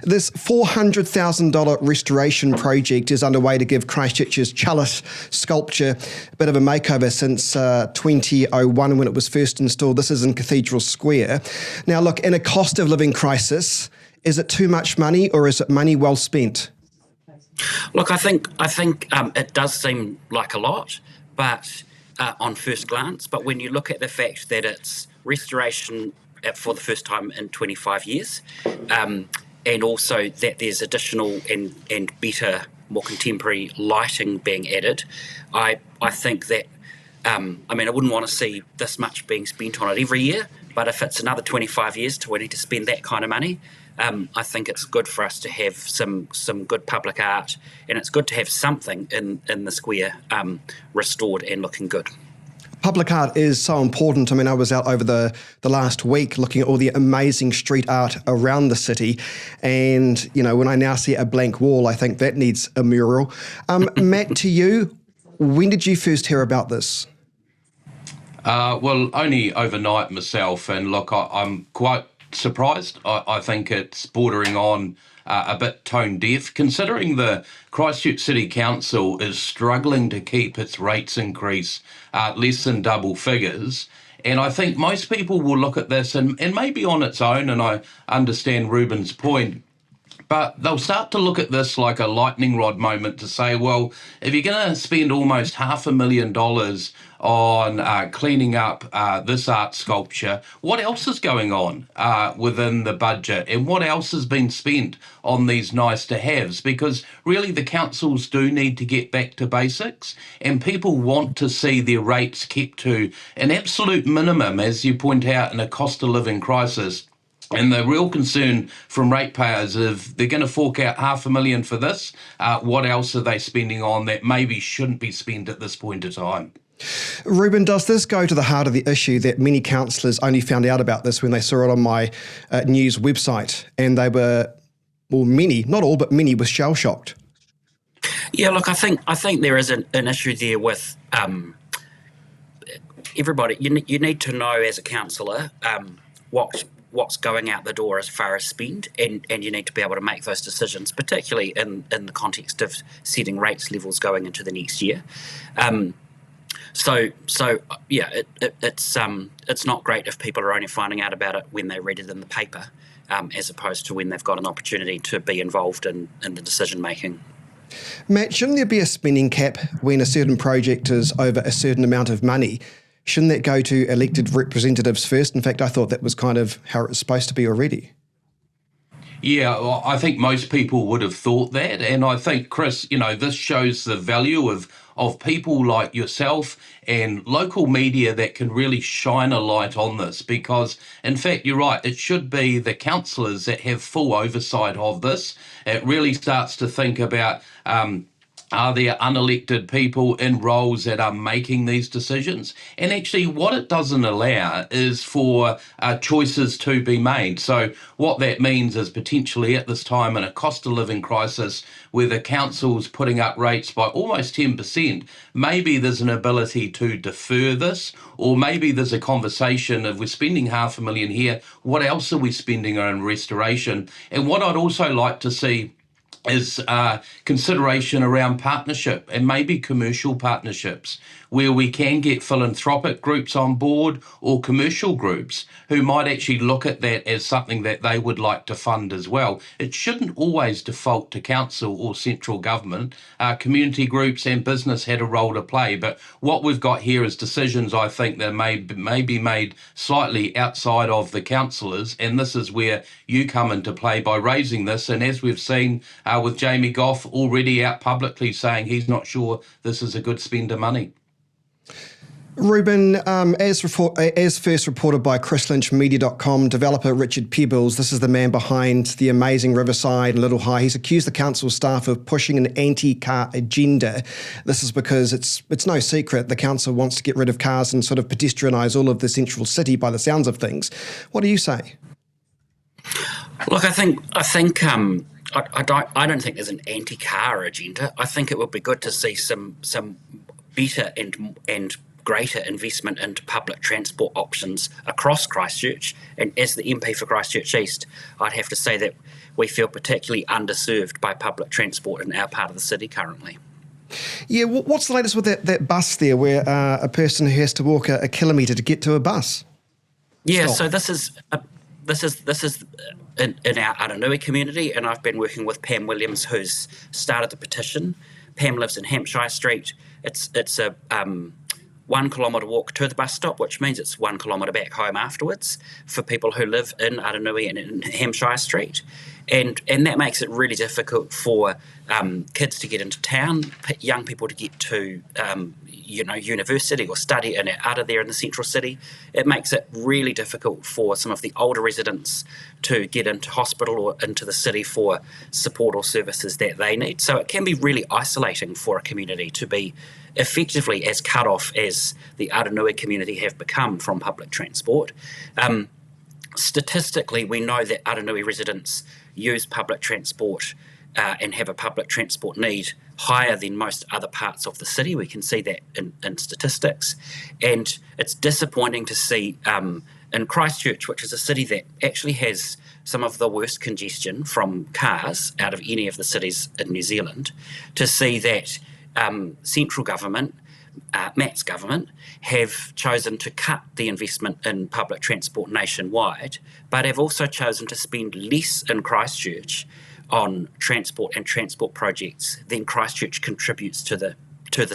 This $400,000 restoration project is underway to give Christchurch's chalice sculpture a bit of a makeover since 2001 when it was first installed. This is in Cathedral Square. Now, look, in a cost of living crisis, is it too much money or is it money well spent? Look, I think it does seem like a lot, but on first glance. But when you look at the fact that it's restoration for the first time in 25 years, and also that there's additional and better, more contemporary lighting being added, I think that, I wouldn't want to see this much being spent on it every year, but if it's another 25 years to we need to spend that kind of money, I think it's good for us to have some good public art, and it's good to have something in the square restored and looking good. Public art is so important. I was out over the last week looking at all the amazing street art around the city. And, when I now see a blank wall, I think that needs a mural. Matt, to you, when did you first hear about this? Well, only overnight myself. And look, I'm quite surprised. I think it's bordering on a bit tone deaf, considering the Christchurch City Council is struggling to keep its rates increase less than double figures. And I think most people will look at this and maybe on its own, and I understand Ruben's point, but they'll start to look at this like a lightning rod moment to say, well, if you're going to spend almost $500,000 on cleaning up this art sculpture, what else is going on within the budget, and what else has been spent on these nice-to-haves? Because really the councils do need to get back to basics, and people want to see their rates kept to an absolute minimum, as you point out, in a cost-of-living crisis. And the real concern from ratepayers, if they're going to fork out $500,000 for this, what else are they spending on that maybe shouldn't be spent at this point in time? Ruben, does this go to the heart of the issue that many councillors only found out about this when they saw it on my news website, and they were, well, many, not all, but many were shell-shocked? Yeah, look, I think there is an issue there with everybody. You need to know as a councillor what's going out the door as far as spend, and you need to be able to make those decisions, particularly in the context of setting rates levels going into the next year. So yeah, it's not great if people are only finding out about it when they read it in the paper, as opposed to when they've got an opportunity to be involved in the decision making. Matt, shouldn't there be a spending cap when a certain project is over a certain amount of money? Shouldn't that go to elected representatives first? In fact, I thought that was kind of how it was supposed to be already. Yeah, well, I think most people would have thought that. And I think, Chris, this shows the value of people like yourself and local media that can really shine a light on this, because, in fact, you're right, it should be the councillors that have full oversight of this. It really starts to think about are there unelected people in roles that are making these decisions? And actually what it doesn't allow is for choices to be made. So what that means is potentially at this time in a cost of living crisis where the council's putting up rates by almost 10%, maybe there's an ability to defer this, or maybe there's a conversation of we're spending $500,000 here, what else are we spending on restoration? And what I'd also like to see is consideration around partnership and maybe commercial partnerships where we can get philanthropic groups on board or commercial groups who might actually look at that as something that they would like to fund as well. It shouldn't always default to council or central government. Community groups and business had a role to play, but what we've got here is decisions I think that may be made slightly outside of the councillors, and this is where you come into play by raising this. And as we've seen with Jamie Gough already out publicly saying he's not sure this is a good spend of money. Ruben, as first reported by ChrisLynchMedia.com, developer Richard Peebles, this is the man behind the amazing Riverside and Little High. He's accused the council staff of pushing an anti-car agenda. This is because it's no secret the council wants to get rid of cars and sort of pedestrianise all of the central city by the sounds of things. What do you say? Look, I don't think there's an anti-car agenda. I think it would be good to see some better and greater investment into public transport options across Christchurch. And as the MP for Christchurch East, I'd have to say that we feel particularly underserved by public transport in our part of the city currently. Yeah, what's the latest with that bus there where a person who has to walk a kilometre to get to a bus? Yeah, Stop. so this is in our Aranui community, and I've been working with Pam Williams, who's started the petition. Pam lives in Hampshire Street. It's a 1 kilometre walk to the bus stop, which means it's 1 kilometre back home afterwards for people who live in Aranui and in Hampshire Street. And that makes it really difficult for kids to get into town, young people to get to university or study out of there in the central city. It makes it really difficult for some of the older residents to get into hospital or into the city for support or services that they need. So it can be really isolating for a community to be effectively as cut off as the Aranui community have become from public transport. Statistically, we know that Aranui residents use public transport and have a public transport need higher than most other parts of the city. We can see that in statistics. And it's disappointing to see in Christchurch, which is a city that actually has some of the worst congestion from cars out of any of the cities in New Zealand, to see that central government, Matt's government, have chosen to cut the investment in public transport nationwide, but have also chosen to spend less in Christchurch on transport and transport projects than Christchurch contributes to the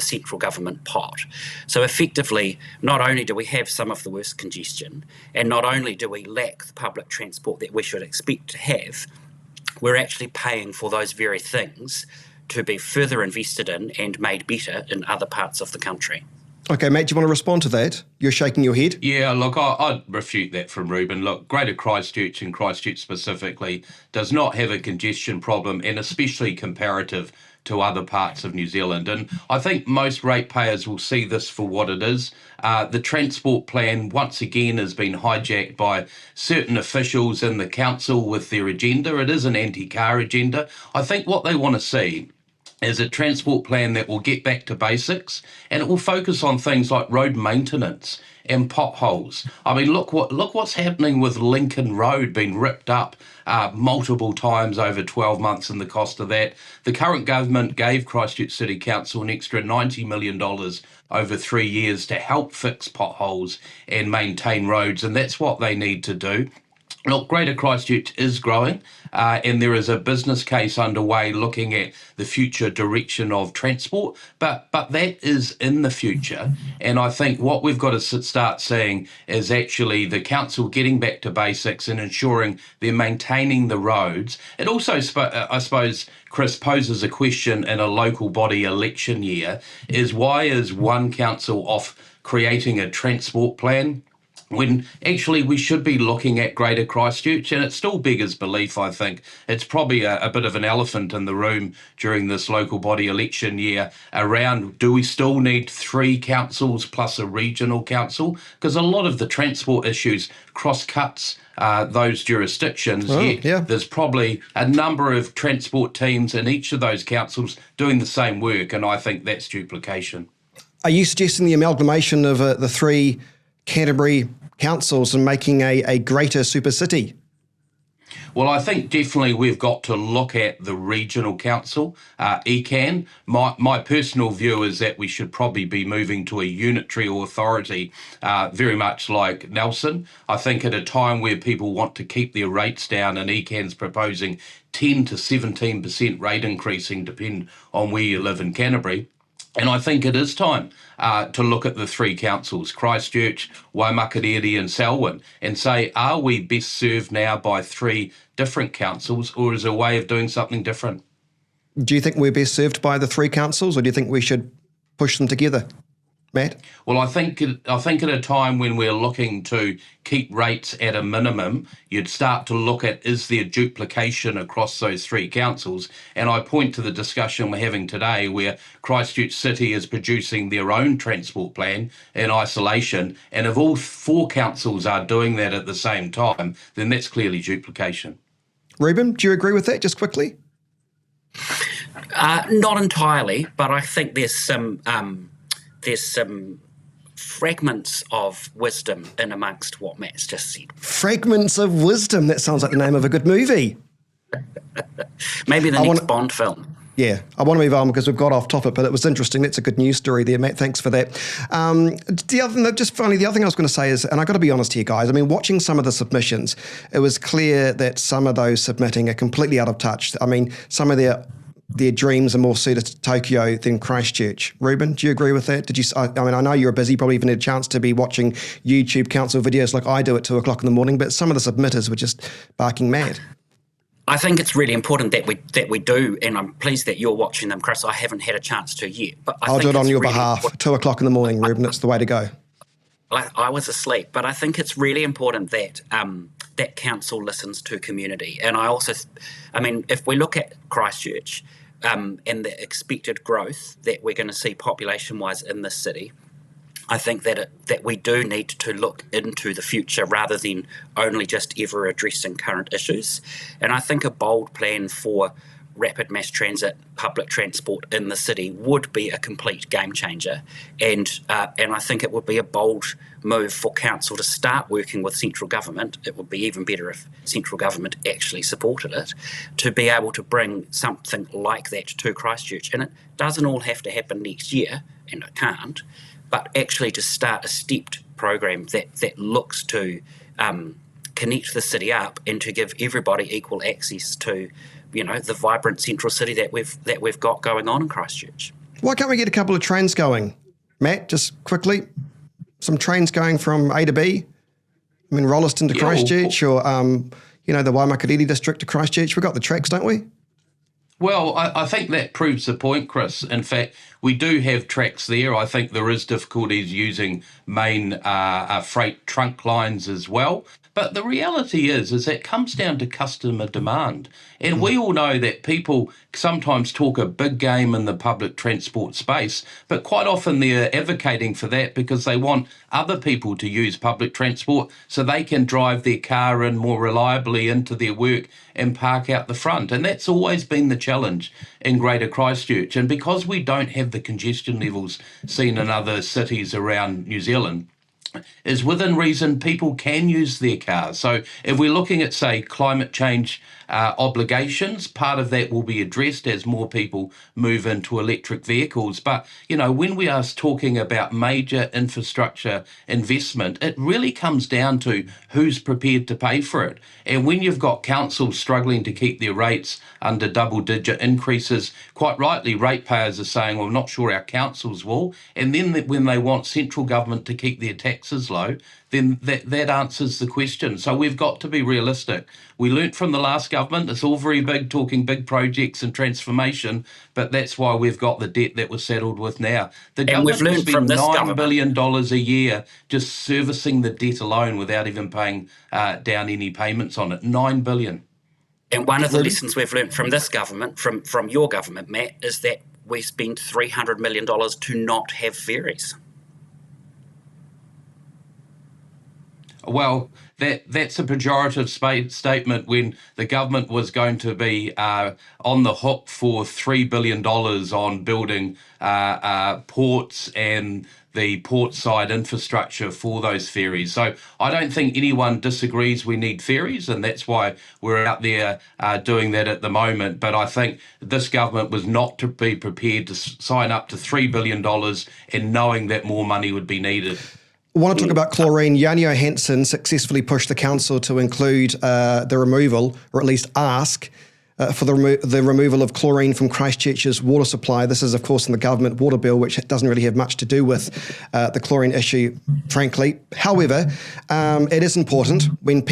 central government pot. So effectively, not only do we have some of the worst congestion, and not only do we lack the public transport that we should expect to have, we're actually paying for those very things to be further invested in and made better in other parts of the country. Okay, Matt, do you want to respond to that? You're shaking your head. Yeah, look, I'd refute that from Ruben. Look, Greater Christchurch and Christchurch specifically does not have a congestion problem, and especially comparative to other parts of New Zealand. And I think most ratepayers will see this for what it is. The transport plan, once again, has been hijacked by certain officials in the council with their agenda. It is an anti-car agenda. I think what they want to see is a transport plan that will get back to basics, and it will focus on things like road maintenance and potholes. I mean, look what's happening with Lincoln Road being ripped up multiple times over 12 months, and the cost of that. The current government gave Christchurch City Council an extra $90 million over 3 years to help fix potholes and maintain roads, and that's what they need to do. Look, Greater Christchurch is growing, and there is a business case underway looking at the future direction of transport, but that is in the future. And I think what we've got to start seeing is actually the council getting back to basics and ensuring they're maintaining the roads. It also, I suppose, Chris, poses a question in a local body election year, is why is one council off creating a transport plan when actually we should be looking at Greater Christchurch? And it still beggars belief, I think. It's probably a bit of an elephant in the room during this local body election year around, do we still need 3 councils plus a regional council? Because a lot of the transport issues cross-cuts those jurisdictions. Yeah. There's probably a number of transport teams in each of those councils doing the same work, and I think that's duplication. Are you suggesting the amalgamation of the 3 Canterbury councils and making a greater super city? Well, I think definitely we've got to look at the regional council, ECAN. My personal view is that we should probably be moving to a unitary authority, very much like Nelson. I think at a time where people want to keep their rates down, and ECAN's proposing 10 to 17% rate increasing, depending on where you live in Canterbury. And I think it is time to look at the 3 councils, Christchurch, Waimakariri and Selwyn, and say, are we best served now by 3 different councils, or is there a way of doing something different? Do you think we're best served by the 3 councils, or do you think we should push them together? Matt? Well, I think at a time when we're looking to keep rates at a minimum, you'd start to look at, is there duplication across those 3 councils? And I point to the discussion we're having today where Christchurch City is producing their own transport plan in isolation, and if all 4 councils are doing that at the same time, then that's clearly duplication. Ruben, do you agree with that, just quickly? Not entirely, but I think there's some fragments of wisdom in amongst what Matt's just said. Fragments of Wisdom. That sounds like the name of a good movie. Maybe the I next want- Bond film. Yeah, I want to move on because we've got off topic, but it was interesting. That's a good news story there, Matt. Thanks for that. The other thing I was going to say is, and I've got to be honest here, guys, I mean, watching some of the submissions, it was clear that some of those submitting are completely out of touch. I mean, some of their dreams are more suited to Tokyo than Christchurch. Ruben, do you agree with that? I know you're busy, probably even had a chance to be watching YouTube council videos like I do at 2:00 in the morning, but some of the submitters were just barking mad. I think it's really important that we do, and I'm pleased that you're watching them, Chris. I haven't had a chance to yet, but I'll do it on your behalf. 2:00 in the morning, Ruben. It's the way to go. I was asleep, but I think it's really important that that council listens to community. And if we look at Christchurch and the expected growth that we're going to see population-wise in this city, I think that we do need to look into the future rather than only just ever addressing current issues. And I think a bold plan for rapid mass transit, public transport in the city would be a complete game changer. And I think it would be a bold move for council to start working with central government. It would be even better if central government actually supported it, to be able to bring something like that to Christchurch. And it doesn't all have to happen next year, and it can't, but actually to start a stepped program that looks to connect the city up and to give everybody equal access to, the vibrant central city that we've got going on in Christchurch. Why can't we get a couple of trains going, Matt? Just quickly, some trains going from A to B. I mean, Rolleston to Christchurch, or the Waimakariri district to Christchurch. We've got the tracks, don't we? Well, I think that proves the point, Chris. In fact, we do have tracks there. I think there is difficulties using main freight trunk lines as well. But the reality is that it comes down to customer demand. And we all know that people sometimes talk a big game in the public transport space, but quite often they're advocating for that because they want other people to use public transport so they can drive their car in more reliably into their work and park out the front. And that's always been the challenge in Greater Christchurch. And because we don't have the congestion levels seen in other cities around New Zealand, is within reason people can use their cars. So if we're looking at, say, climate change obligations, part of that will be addressed as more people move into electric vehicles. But, when we are talking about major infrastructure investment, it really comes down to who's prepared to pay for it. And when you've got councils struggling to keep their rates under double-digit increases, quite rightly, ratepayers are saying, well, not sure our councils will. And then when they want central government to keep their taxes low, then that answers the question. So we've got to be realistic. We learnt from the last government, it's all very big, talking big projects and transformation, but that's why we've got the debt that we're saddled with now. The government will spend $9 billion a year just servicing the debt alone without even paying down any payments on it. $9 billion. And one of the lessons we've learned from this government, from your government, Matt, is that we spent $300 million to not have ferries. Well, that's a pejorative statement when the government was going to be on the hook for $3 billion on building ports and the portside infrastructure for those ferries. So I don't think anyone disagrees we need ferries, and that's why we're out there doing that at the moment. But I think this government was not to be prepared to sign up to $3 billion and knowing that more money would be needed. I want to talk about chlorine. Jani Johansson successfully pushed the council to include the removal, or at least ask for the removal of chlorine from Christchurch's water supply. This is, of course, in the government water bill, which doesn't really have much to do with the chlorine issue, frankly. However, it is important when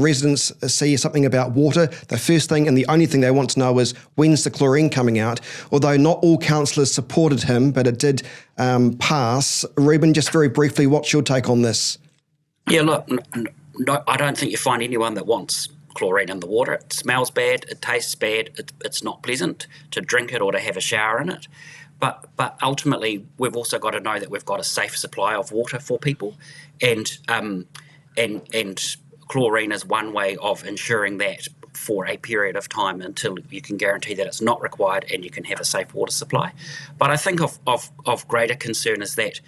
residents see something about water, the first thing and the only thing they want to know is when's the chlorine coming out. Although not all councillors supported him, but it did pass. Ruben, just very briefly, what's your take on this? Yeah, look, no, I don't think you find anyone that wants chlorine in the water. It smells bad, it tastes bad, it's not pleasant to drink it or to have a shower in it. But ultimately, we've also got to know that we've got a safe supply of water for people, and chlorine is one way of ensuring that for a period of time until you can guarantee that it's not required and you can have a safe water supply. But I think of greater concern is that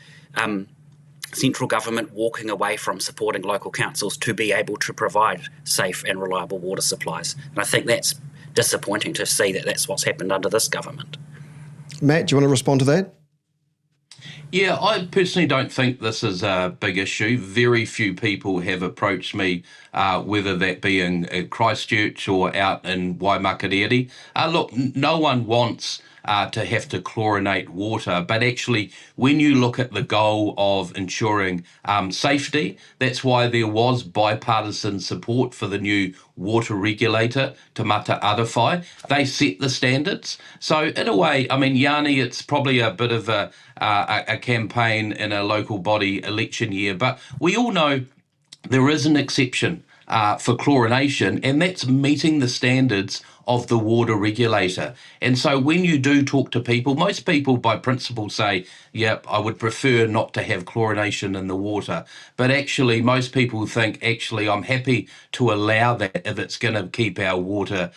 central government walking away from supporting local councils to be able to provide safe and reliable water supplies. And I think that's disappointing to see that that's what's happened under this government. Matt, do you want to respond to that? Yeah, I personally don't think this is a big issue. Very few people have approached me, whether that be in Christchurch or out in Waimakariri. Look, no one wants to have to chlorinate water, but actually, when you look at the goal of ensuring safety, that's why there was bipartisan support for the new water regulator, Te Mata Arawhai. They set the standards. So in a way, I mean, Yanni, it's probably a bit of a campaign in a local body election year, but we all know there is an exception for chlorination, and that's meeting the standards of the water regulator. And so when you do talk to people, most people by principle say, yep, I would prefer not to have chlorination in the water. But actually, most people think, actually, I'm happy to allow that if it's going to keep our water,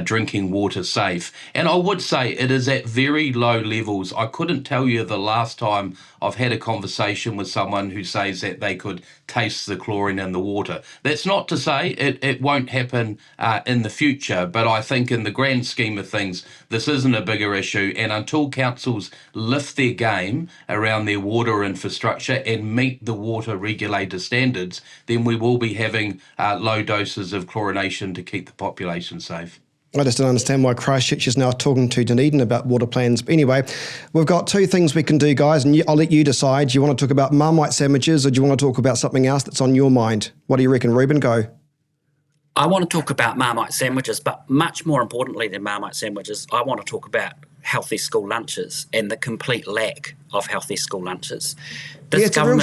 drinking water safe. And I would say it is at very low levels. I couldn't tell you the last time I've had a conversation with someone who says that they could taste the chlorine in the water. That's not to say it won't happen in the future, but I think in the grand scheme of things, this isn't a bigger issue. And until councils lift their game around their water infrastructure and meet the water regulator standards, then we will be having low doses of chlorination to keep the population safe. I just don't understand why Christchurch is now talking to Dunedin about water plans. But anyway, we've got two things we can do, guys, and I'll let you decide. Do you want to talk about Marmite sandwiches or do you want to talk about something else that's on your mind? What do you reckon, Ruben? Go. I want to talk about Marmite sandwiches, but much more importantly than Marmite sandwiches, I want to talk about healthy school lunches and the complete lack of healthy school lunches. It's a real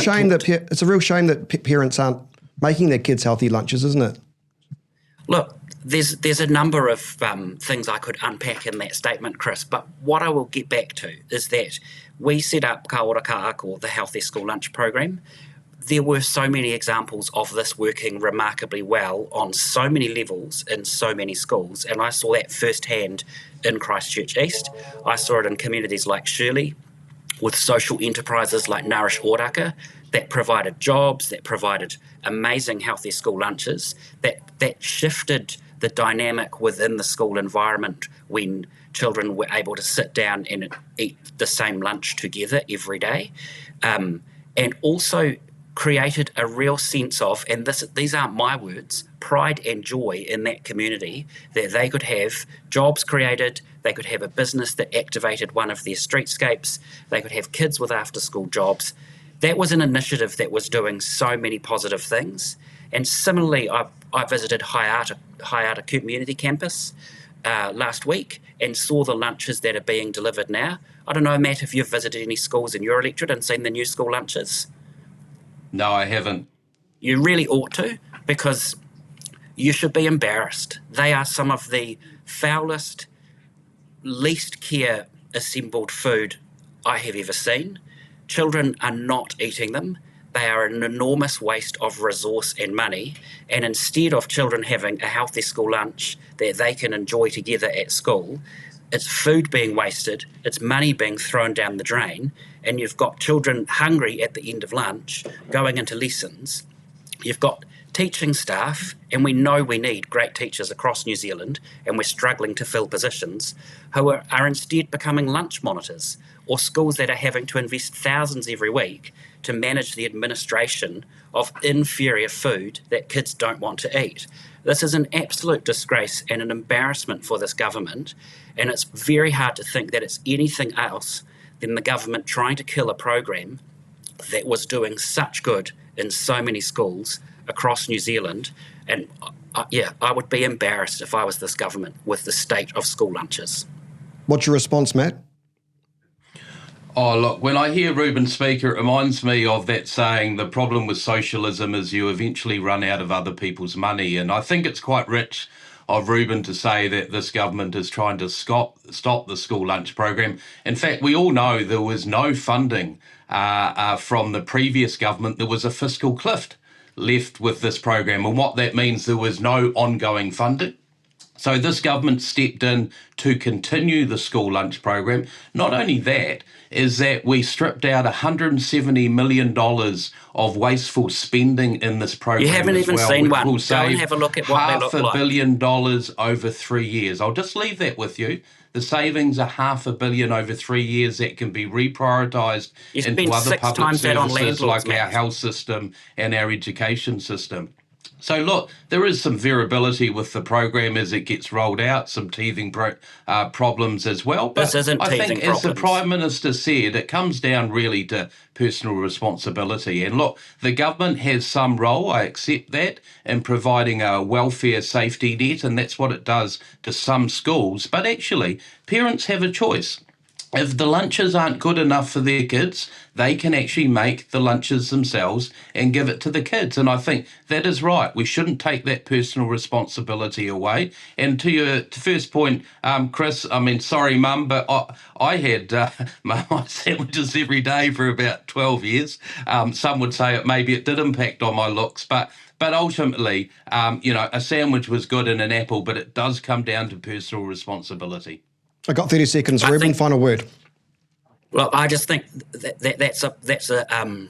shame that parents aren't making their kids healthy lunches, isn't it? Look, there's a number of things I could unpack in that statement, Chris, but what I will get back to is that we set up Ka Ora Ka Ako, the Healthy School Lunch Program. There were so many examples of this working remarkably well on so many levels in so many schools, and I saw that firsthand in Christchurch East. I saw it in communities like Shirley, with social enterprises like Nourish Oraka that provided jobs, that provided amazing healthy school lunches, that shifted the dynamic within the school environment when children were able to sit down and eat the same lunch together every day, and also created a real sense of, and these aren't my words, pride and joy in that community, that they could have jobs created, they could have a business that activated one of their streetscapes, they could have kids with after-school jobs. That was an initiative that was doing so many positive things. And similarly, I visited Haiata Community Campus last week and saw the lunches that are being delivered now. I don't know, Matt, if you've visited any schools in your electorate and seen the new school lunches. No, I haven't. You really ought to, because you should be embarrassed. They are some of the foulest, least care assembled food I have ever seen. Children are not eating them. They are an enormous waste of resource and money. And instead of children having a healthy school lunch that they can enjoy together at school, it's food being wasted, it's money being thrown down the drain, and you've got children hungry at the end of lunch, going into lessons. You've got teaching staff, and we know we need great teachers across New Zealand, and we're struggling to fill positions, who are instead becoming lunch monitors, or schools that are having to invest thousands every week to manage the administration of inferior food that kids don't want to eat. This is an absolute disgrace and an embarrassment for this government, and it's very hard to think that it's anything else than the government trying to kill a program that was doing such good in so many schools across New Zealand. And I would be embarrassed if I was this government with the state of school lunches. What's your response, Matt? Oh, look, when I hear Ruben speak, it reminds me of that saying, the problem with socialism is you eventually run out of other people's money. And I think it's quite rich of Ruben to say that this government is trying to stop the school lunch program. In fact, we all know there was no funding from the previous government. There was a fiscal cliff left with this program. And what that means, there was no ongoing funding. So this government stepped in to continue the school lunch program. Not only that, is that we stripped out $170 million of wasteful spending in this program. You haven't as even well, seen which one. will Go and save have a look at what they look $500 like. million over 3 years. I'll just leave that with you. The savings are $500 million over 3 years that can be reprioritised You into spend other 6 public times that on services landlords, like our Matt. health system and our education system. So look, there is some variability with the program as it gets rolled out, some teething problems as well. But This isn't I think, teething as the problems. Prime Minister said, it comes down really to personal responsibility. And look, the government has some role, I accept that, in providing a welfare safety net, and that's what it does to some schools. But actually, parents have a choice. If the lunches aren't good enough for their kids, they can actually make the lunches themselves and give it to the kids. And I think that is right. We shouldn't take that personal responsibility away. And to your first point, Chris, I mean, sorry, Mum, but I had my sandwiches every day for about 12 years. Some would say maybe it did impact on my looks, but ultimately, a sandwich was good and an apple, but it does come down to personal responsibility. I got 30 seconds. I Reuben, think- final word. Well, I just think that's a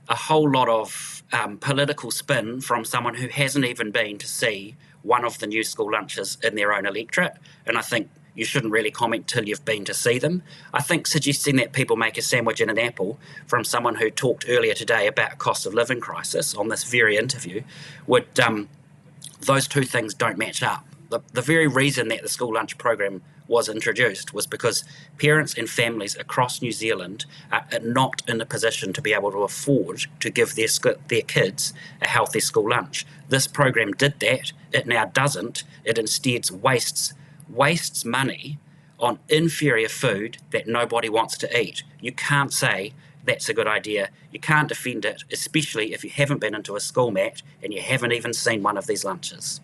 whole lot of political spin from someone who hasn't even been to see one of the new school lunches in their own electorate. And I think you shouldn't really comment till you've been to see them. I think suggesting that people make a sandwich and an apple from someone who talked earlier today about cost of living crisis on this very interview would those two things don't match up. The very reason that the school lunch program was introduced was because parents and families across New Zealand are not in a position to be able to afford to give their kids a healthy school lunch. This program did that. It now doesn't. It instead wastes money on inferior food that nobody wants to eat. You can't say that's a good idea. You can't defend it, especially if you haven't been into a school, Matt, and you haven't even seen one of these lunches.